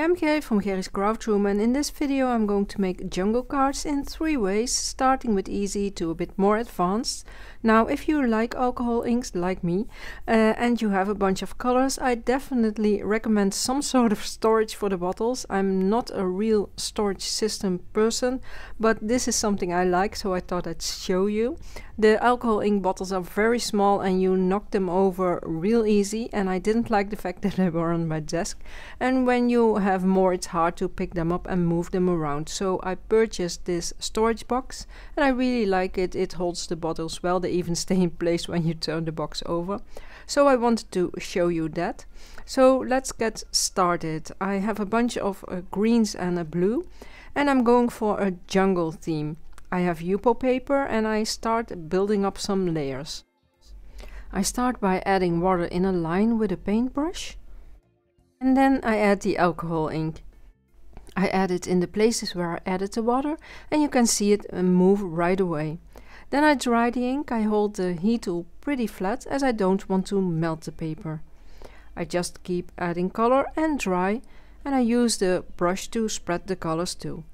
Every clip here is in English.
I'm Gerry from Gerry's Craft Room, and in this video I'm going to make jungle cards in 3 ways, starting with easy to a bit more advanced. Now if you like alcohol inks like me and you have a bunch of colors, I definitely recommend some sort of storage for the bottles. I'm not a real storage system person, but this is something I like, so I thought I'd show you. The alcohol ink bottles are very small and you knock them over real easy, and I didn't like the fact that they were on my desk, and when you have more it's hard to pick them up and move them around. So I purchased this storage box and I really like it. It holds the bottles well, they even stay in place when you turn the box over. So I wanted to show you that. So let's get started. I have a bunch of greens and a blue, and I'm going for a jungle theme. I have Yupo paper and I start building up some layers. I start by adding water in a line with a paintbrush, and then I add the alcohol ink. I add it in the places where I added the water, and you can see it move right away. Then I dry the ink. I hold the heat tool pretty flat as I don't want to melt the paper. I just keep adding color and dry, and I use the brush to spread the colors too.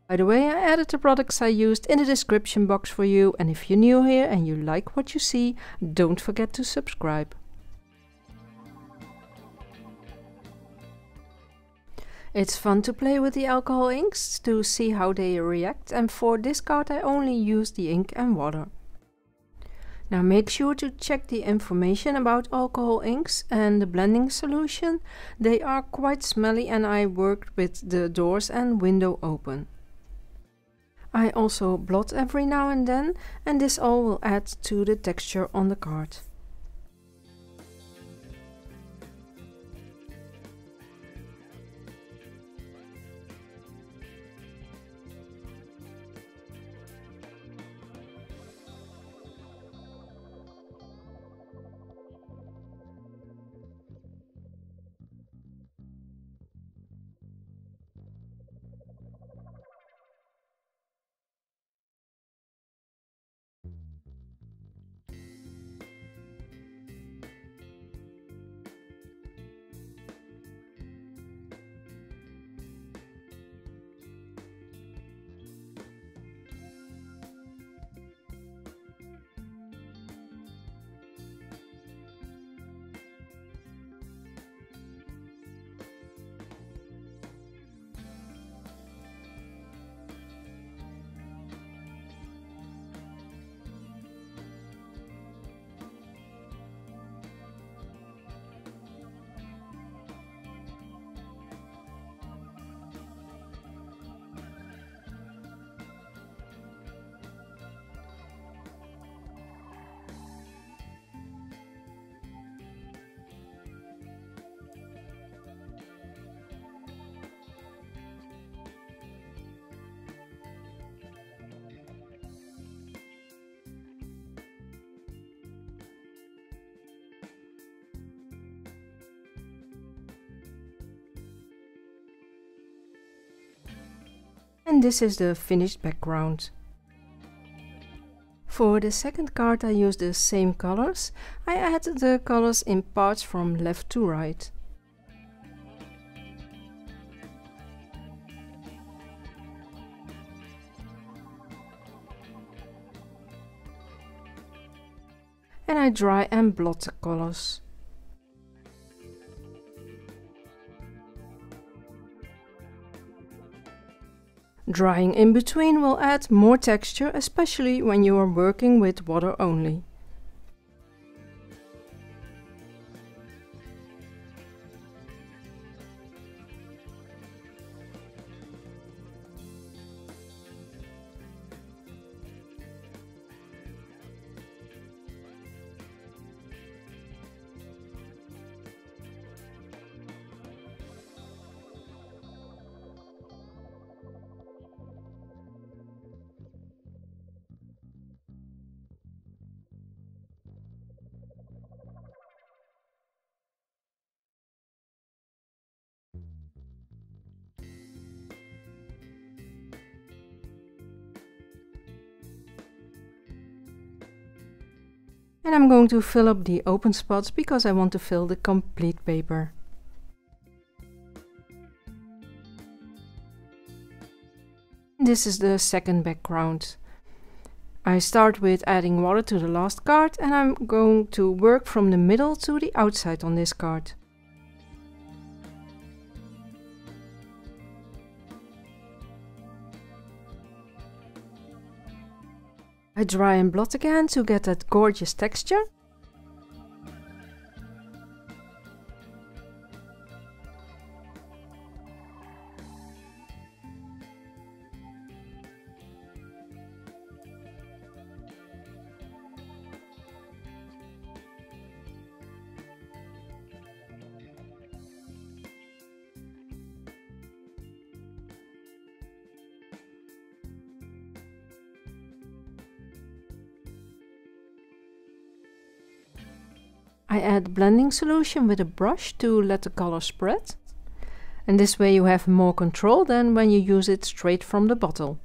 By the way, I added the products I used in the description box for you, and if you're new here and you like what you see, don't forget to subscribe. It's fun to play with the alcohol inks to see how they react, and for this card I only use the ink and water. Now make sure to check the information about alcohol inks and the blending solution. They are quite smelly and I worked with the doors and window open. I also blot every now and then, and this all will add to the texture on the card. And this is the finished background. For the second card I use the same colors. I add the colors in parts from left to right. And I dry and blot the colors. Drying in between will add more texture, especially when you are working with water only. And I'm going to fill up the open spots because I want to fill the complete paper. This is the second background. I start with adding water to the last card, and I'm going to work from the middle to the outside on this card. I dry and blot again to get that gorgeous texture. I add blending solution with a brush to let the color spread. And this way you have more control than when you use it straight from the bottle.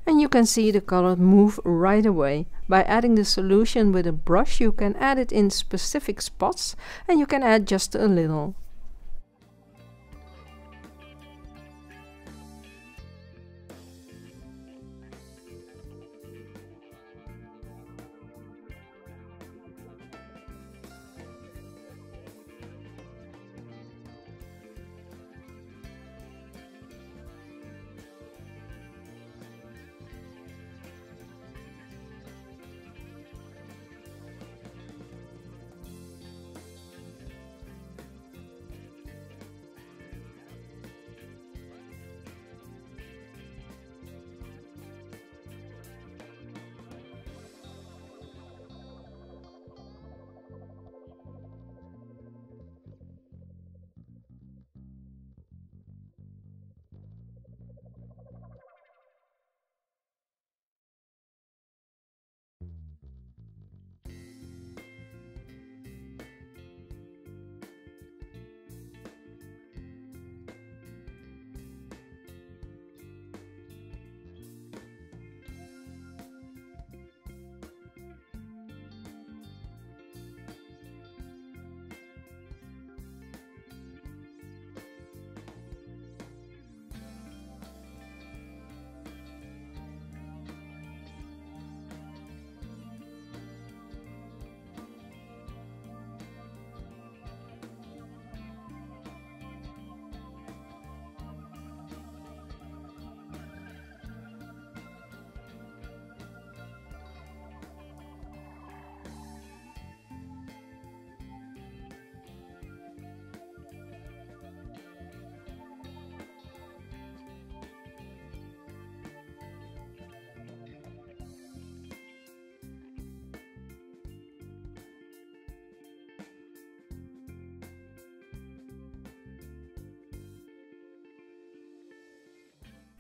And you can see the color move right away. By adding the solution with a brush you can add it in specific spots, and you can add just a little.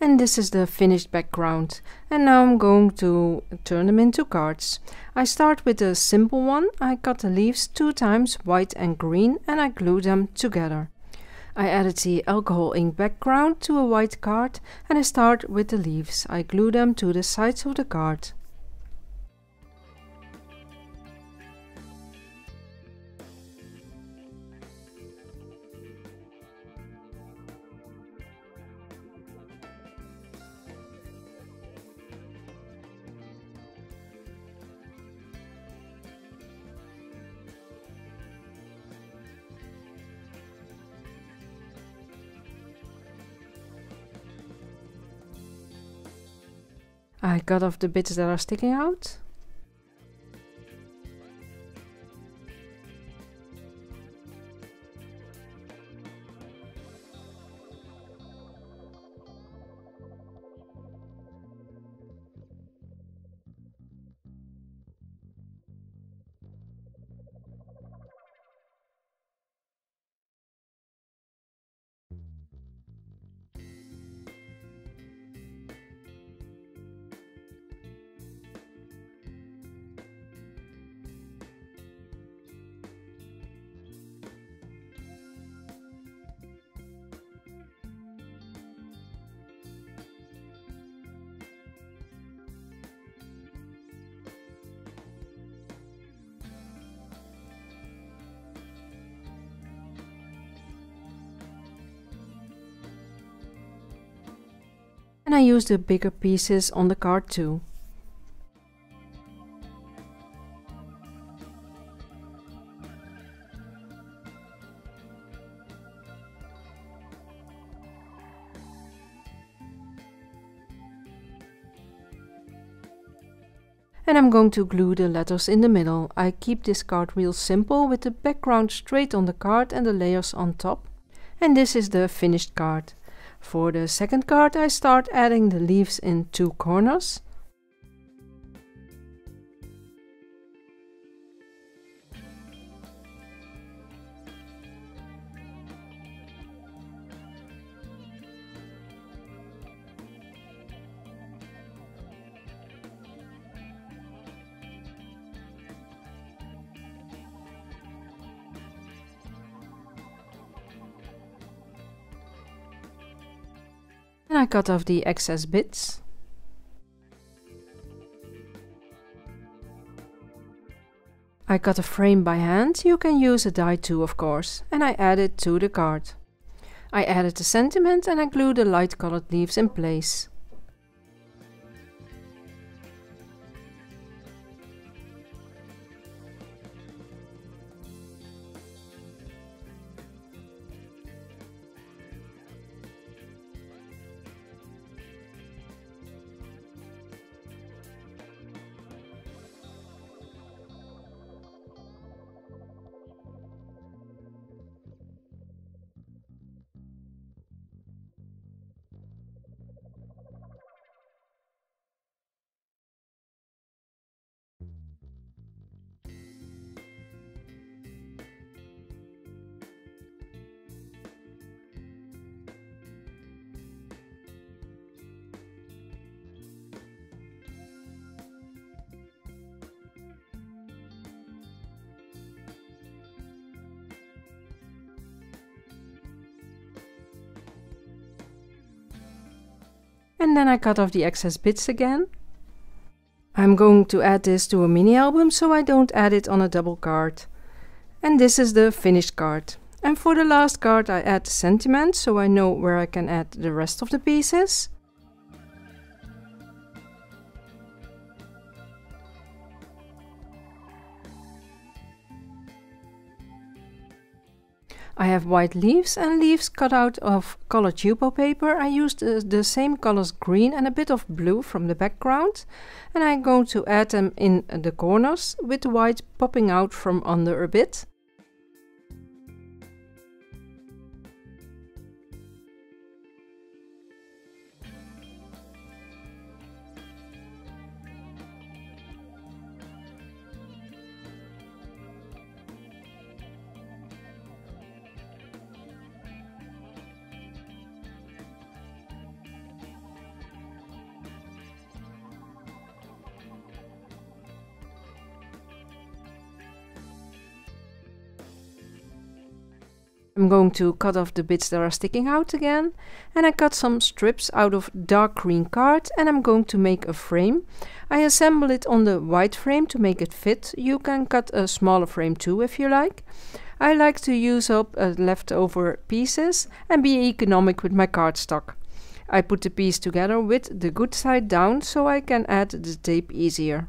And this is the finished background. And now I'm going to turn them into cards. I start with a simple one. I cut the leaves 2 times, white and green, and I glue them together. I added the alcohol ink background to a white card, and I start with the leaves. I glue them to the sides of the card. I cut off the bits that are sticking out. and I use the bigger pieces on the card too. And I'm going to glue the letters in the middle. I keep this card real simple with the background straight on the card and the layers on top. And this is the finished card. For the second card I start adding the leaves in 2 corners. And I cut off the excess bits. I cut a frame by hand, you can use a die too of course, and I add it to the card. I added the sentiment and I glue the light colored leaves in place. And then I cut off the excess bits again. I'm going to add this to a mini album, so I don't add it on a double card. And this is the finished card. And for the last card I add the sentiment, so I know where I can add the rest of the pieces. I have white leaves and leaves cut out of colored Yupo paper. I used the same colors green and a bit of blue from the background. And I'm going to add them in the corners with the white popping out from under a bit. I'm going to cut off the bits that are sticking out again, and I cut some strips out of dark green card and I'm going to make a frame. I assemble it on the white frame to make it fit. You can cut a smaller frame too if you like. I like to use up leftover pieces and be economic with my cardstock. I put the piece together with the good side down so I can add the tape easier.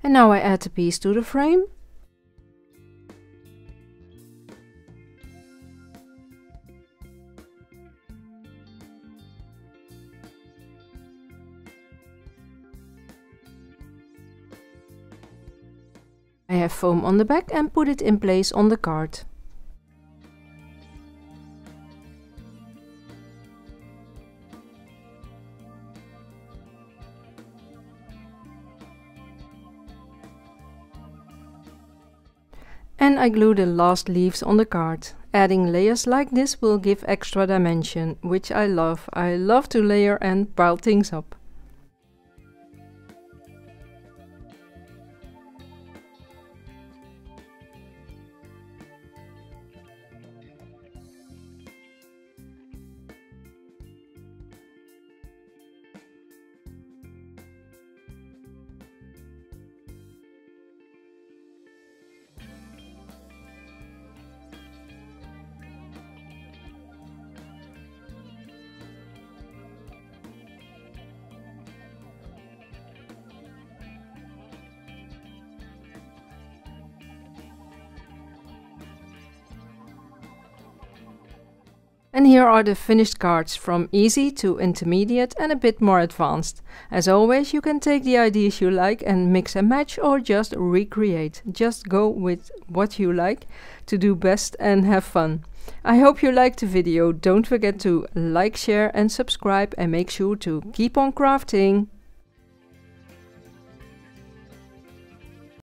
And now I add the piece to the frame. I have foam on the back and put it in place on the card. And I glue the last leaves on the card. Adding layers like this will give extra dimension, which I love. I love to layer and pile things up. And here are the finished cards, from easy to intermediate and a bit more advanced. As always, you can take the ideas you like and mix and match or just recreate. Just go with what you like to do best and have fun. I hope you liked the video. Don't forget to like, share and subscribe, and make sure to keep on crafting.